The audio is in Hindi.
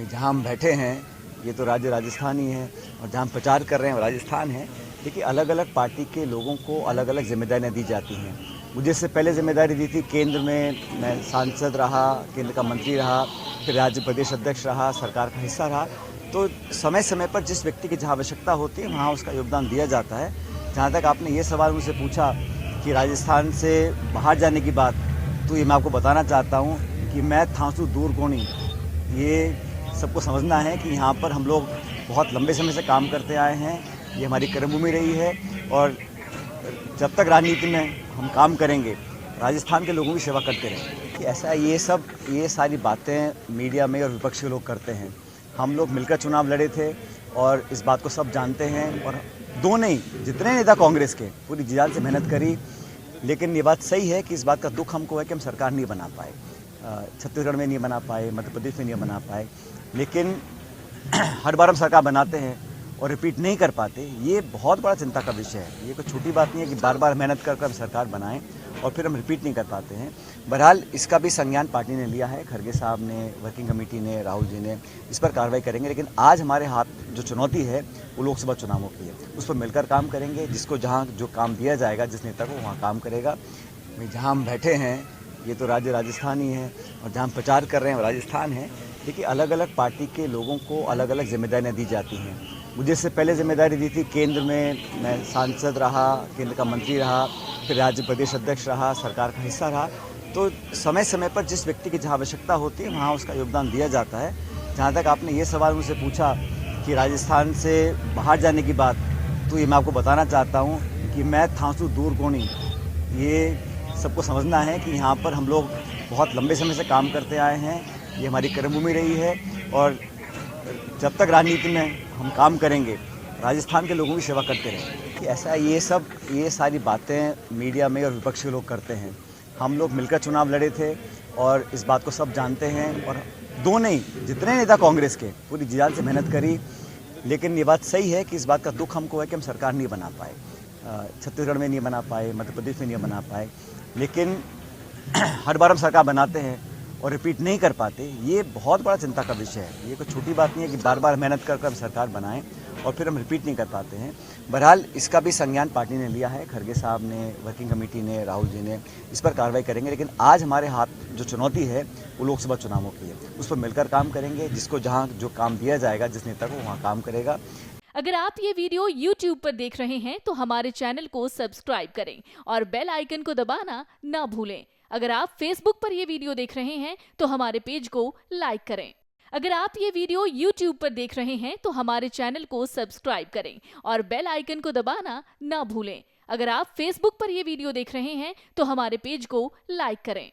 जहाँ हम बैठे हैं ये तो राज्य राजस्थान ही है और जहाँ हम प्रचार कर रहे हैं वो राजस्थान है। देखिए, अलग अलग पार्टी के लोगों को अलग अलग जिम्मेदारियाँ दी जाती हैं। मुझे इससे पहले जिम्मेदारी दी थी केंद्र में, मैं सांसद रहा, केंद्र का मंत्री रहा, फिर राज्य प्रदेश अध्यक्ष रहा, सरकार का हिस्सा रहा। तो समय समय पर जिस व्यक्ति की जहाँ आवश्यकता होती है वहाँ उसका योगदान दिया जाता है। जहाँ तक आपने ये सवाल मुझसे पूछा कि राजस्थान से बाहर जाने की बात, तो ये मैं आपको बताना चाहता हूँ कि मैं थांसू दूर कोणी, ये सबको समझना है कि यहाँ पर हम लोग बहुत लंबे समय से काम करते आए हैं। ये हमारी कर्मभूमि रही है और जब तक राजनीति में हम काम करेंगे, राजस्थान के लोगों की सेवा करते रहेंगे। ऐसा ये सारी बातें मीडिया में और विपक्ष के लोग करते हैं। हम लोग मिलकर चुनाव लड़े थे और इस बात को सब जानते हैं और दो नहीं, जितने नेता कांग्रेस के पूरी जी-जान से मेहनत करी। लेकिन ये बात सही है कि इस बात का दुख हमको है कि हम सरकार नहीं बना पाए। छत्तीसगढ़ में नहीं बना पाए, मध्य प्रदेश में नहीं बना पाए। लेकिन हर बार हम सरकार बनाते हैं और रिपीट नहीं कर पाते, ये बहुत बड़ा चिंता का विषय है। ये कोई छोटी बात नहीं है कि बार बार मेहनत कर कर हम सरकार बनाएं और फिर हम रिपीट नहीं कर पाते हैं। बहरहाल इसका भी संज्ञान पार्टी ने लिया है, खड़गे साहब ने, वर्किंग कमेटी ने, राहुल जी ने, इस पर कार्रवाई करेंगे। लेकिन आज हमारे हाथ जो चुनौती है वो लोकसभा चुनावों की है, उस पर मिलकर काम करेंगे। जिसको जहाँ जो काम दिया जाएगा, जिस नेता को वहाँ काम करेगा। जहाँ हम बैठे हैं ये तो राज्य राजस्थान ही है और जहाँ हम प्रचार कर रहे हैं वो राजस्थान है। देखिए, अलग अलग पार्टी के लोगों को अलग अलग जिम्मेदारियाँ दी जाती हैं। मुझे इससे पहले जिम्मेदारी दी थी केंद्र में, मैं सांसद रहा, केंद्र का मंत्री रहा, फिर राज्य प्रदेश अध्यक्ष रहा, सरकार का हिस्सा रहा। तो समय समय पर जिस व्यक्ति की जहाँ आवश्यकता होती है वहाँ उसका योगदान दिया जाता है। जहाँ तक आपने ये सवाल मुझसे पूछा कि राजस्थान से बाहर जाने की बात, तो ये मैं आपको बताना चाहता हूँ कि मैं थांसू दूर कोणी, ये सबको समझना है कि यहाँ पर हम लोग बहुत लंबे समय से काम करते आए हैं। ये हमारी कर्मभूमि रही है और जब तक राजनीति में हम काम करेंगे, राजस्थान के लोगों की सेवा करते रहेंगे। ये सारी बातें मीडिया में और विपक्ष के लोग करते हैं। हम लोग मिलकर चुनाव लड़े थे और इस बात को सब जानते हैं और दो नहीं, जितने नेता कांग्रेस के पूरी जी-जान से मेहनत करी। लेकिन ये बात सही है कि इस बात का दुख हमको है कि हम सरकार नहीं बना पाए। छत्तीसगढ़ में नहीं बना पाए, मध्य प्रदेश में नहीं बना पाए। लेकिन हर बार हम सरकार बनाते हैं और रिपीट नहीं कर पाते, ये बहुत बड़ा चिंता का विषय है। ये कोई छोटी बात नहीं है कि बार बार मेहनत कर कर हम सरकार बनाएं और फिर हम रिपीट नहीं कर पाते हैं। बहरहाल इसका भी संज्ञान पार्टी ने लिया है, खड़गे साहब ने, वर्किंग कमेटी ने, राहुल जी ने, इस पर कार्रवाई करेंगे। लेकिन आज हमारे हाथ जो चुनौती है वो लोकसभा चुनावों की है, उस पर मिलकर काम करेंगे। जिसको जहाँ जो काम दिया जाएगा, जिस नेता को वहाँ काम करेगा। अगर आप ये वीडियो YouTube पर देख रहे हैं तो हमारे चैनल को सब्सक्राइब करें और बेल आइकन को दबाना ना भूलें। अगर आप Facebook पर ये वीडियो देख रहे हैं तो हमारे पेज को लाइक करें। अगर आप ये वीडियो YouTube पर देख रहे हैं तो हमारे चैनल को सब्सक्राइब करें और बेल आइकन को दबाना ना भूलें। अगर आप Facebook पर ये वीडियो देख रहे हैं तो हमारे पेज को लाइक करें।